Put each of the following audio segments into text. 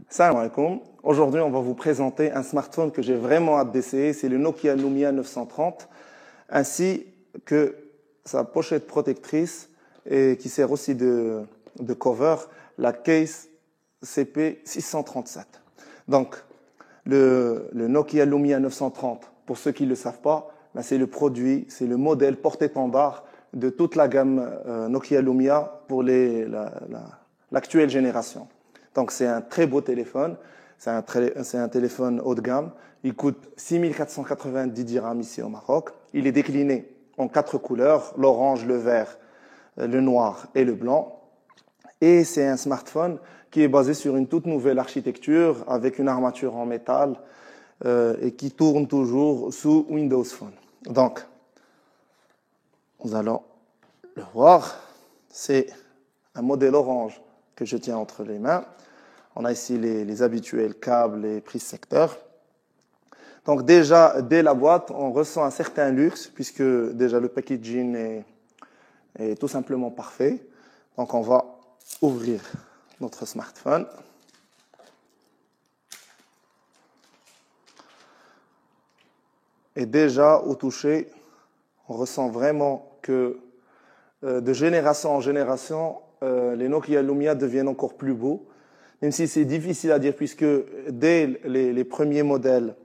Salam alaikum. Aujourd'hui, on va vous présenter un smartphone que j'ai vraiment hâte d'essayer. C'est le Nokia Lumia 930, ainsi que sa pochette protectrice et qui sert aussi de cover, la case CP637. Donc, le Nokia Lumia 930, pour ceux qui ne le savent pas, c'est le produit, c'est le modèle porte-étendard de toute la gamme Nokia Lumia pour l'actuelle génération. Donc, c'est un très beau téléphone. C'est un téléphone haut de gamme. Il coûte 6 490 dirhams ici au Maroc. Il est décliné en 4 couleurs, l'orange, le vert, le noir et le blanc. Et c'est un smartphone qui est basé sur une toute nouvelle architecture avec une armature en métal et qui tourne toujours sous Windows Phone. Donc, nous allons le voir. C'est un modèle orange que je tiens entre les mains. On a ici les habituels câbles et prises secteur. Donc déjà, dès la boîte, on ressent un certain luxe puisque déjà le packaging est tout simplement parfait. Donc on va ouvrir notre smartphone. Et déjà, au toucher, on ressent vraiment que de génération en génération, les Nokia Lumia deviennent encore plus beaux. Même si c'est difficile à dire, puisque dès les premiers modèles,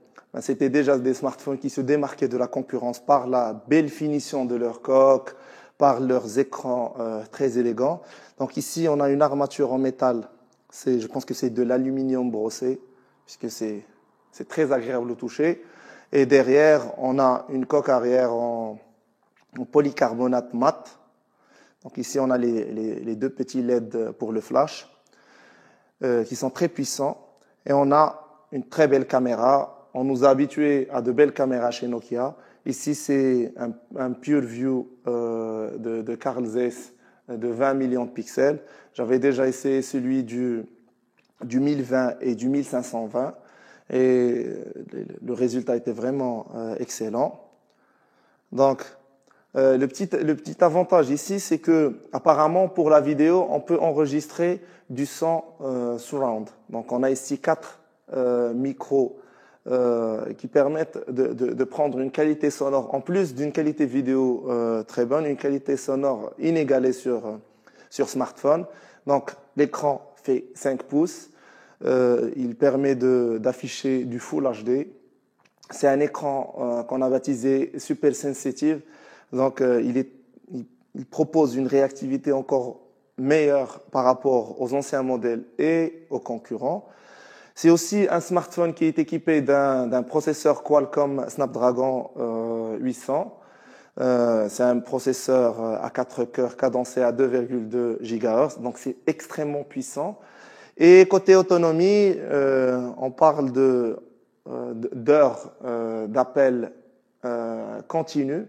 c'était déjà des smartphones qui se démarquaient de la concurrence par la belle finition de leur coque, par leurs écrans très élégants. Donc ici, on a une armature en métal. Je pense que c'est de l'aluminium brossé, puisque c'est très agréable au toucher. Et derrière, on a une coque arrière en polycarbonate mat. Donc ici, on a les deux petits LED pour le flash. Qui sont très puissants. Et on a une très belle caméra. On nous a habitués à de belles caméras chez Nokia. Ici, c'est un PureView de Carl Zeiss de 20 millions de pixels. J'avais déjà essayé celui du 1020 et du 1520. Et le résultat était vraiment excellent. Donc, le petit avantage ici, c'est que apparemment pour la vidéo, on peut enregistrer du son surround. Donc on a ici 4 micros qui permettent de prendre une qualité sonore, en plus d'une qualité vidéo très bonne, une qualité sonore inégalée sur smartphone. Donc l'écran fait 5 pouces, il permet d'afficher du Full HD. C'est un écran qu'on a baptisé Super Sensitive. Donc, il propose une réactivité encore meilleure par rapport aux anciens modèles et aux concurrents. C'est aussi un smartphone qui est équipé d'un processeur Qualcomm Snapdragon 800. C'est un processeur à 4 cœurs cadencé à 2,2 GHz, donc c'est extrêmement puissant. Et côté autonomie, on parle d'heures d'appel continu.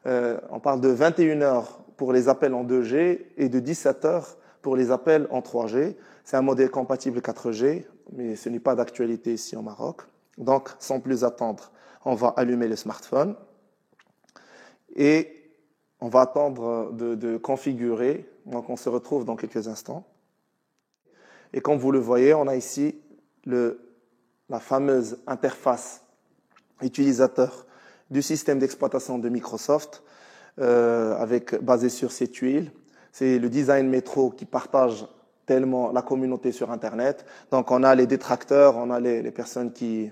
On parle de 21 heures pour les appels en 2G et de 17 heures pour les appels en 3G. C'est un modèle compatible 4G, mais ce n'est pas d'actualité ici au Maroc. Donc, sans plus attendre, on va allumer le smartphone et on va attendre de configurer. Donc, on se retrouve dans quelques instants. Et comme vous le voyez, on a ici la fameuse interface utilisateur du système d'exploitation de Microsoft, basé sur ces tuiles. C'est le design métro qui partage tellement la communauté sur Internet. Donc on a les détracteurs, on a les personnes qui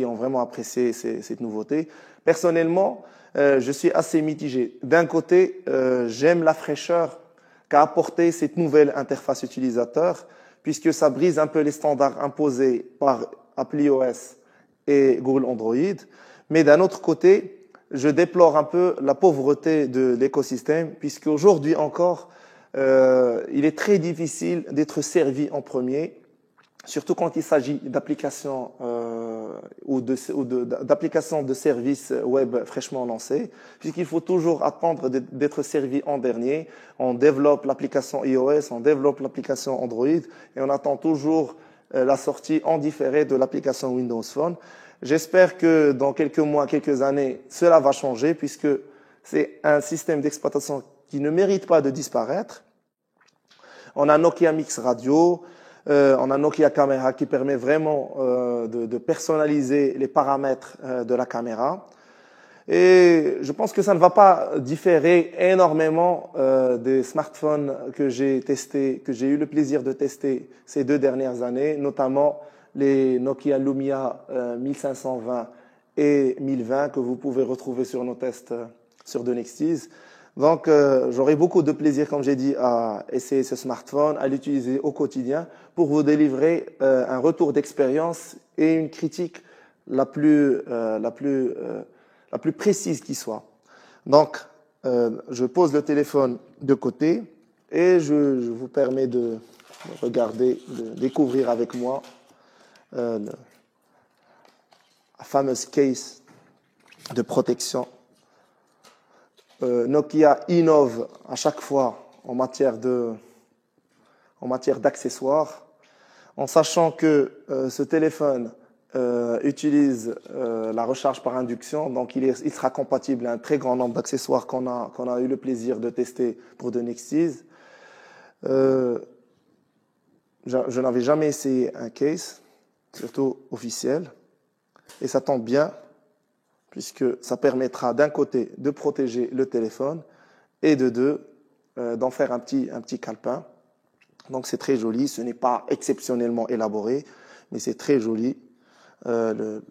ont vraiment apprécié cette nouveauté. Personnellement, je suis assez mitigé. D'un côté, j'aime la fraîcheur qu'a apporté cette nouvelle interface utilisateur, puisque ça brise un peu les standards imposés par ApplyOS et Google Android. Mais d'un autre côté, je déplore un peu la pauvreté de l'écosystème, puisqu'aujourd'hui encore, il est très difficile d'être servi en premier, surtout quand il s'agit d'applications ou d'applications de services web fraîchement lancés, puisqu'il faut toujours attendre d'être servi en dernier. On développe l'application iOS, on développe l'application Android, et on attend toujours la sortie en différé de l'application Windows Phone. J'espère que dans quelques mois, quelques années, cela va changer puisque c'est un système d'exploitation qui ne mérite pas de disparaître. On a Nokia Mix Radio, On a Nokia Camera qui permet vraiment de personnaliser les paramètres de la caméra. Et je pense que ça ne va pas différer énormément des smartphones que j'ai testés, que j'ai eu le plaisir de tester ces 2 dernières années, notamment les Nokia Lumia 1520 et 1020 que vous pouvez retrouver sur nos tests sur The Nextease. Donc, j'aurai beaucoup de plaisir, comme j'ai dit, à essayer ce smartphone, à l'utiliser au quotidien pour vous délivrer un retour d'expérience et une critique la plus précise qui soit. Donc, je pose le téléphone de côté et je vous permets de regarder, de découvrir avec moi la fameuse case de protection. Nokia innove à chaque fois en matière d'accessoires, en sachant que ce téléphone utilise la recharge par induction, donc il sera compatible à un très grand nombre d'accessoires qu'on a eu le plaisir de tester pour The Nextease. Je n'avais jamais essayé un case, surtout officiel, et ça tombe bien, puisque ça permettra d'un côté de protéger le téléphone et de deux, d'en faire un petit calepin. Donc c'est très joli, ce n'est pas exceptionnellement élaboré, mais c'est très joli. Le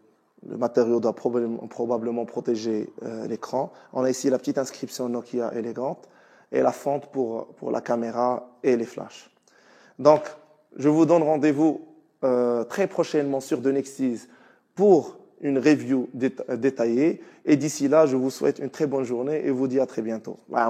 matériau doit probablement protéger l'écran. On a ici la petite inscription Nokia élégante et la fente pour la caméra et les flashs. Donc, je vous donne rendez-vous très prochainement sur The Nextease pour une review détaillée. Et d'ici là, je vous souhaite une très bonne journée et vous dis à très bientôt. Bye,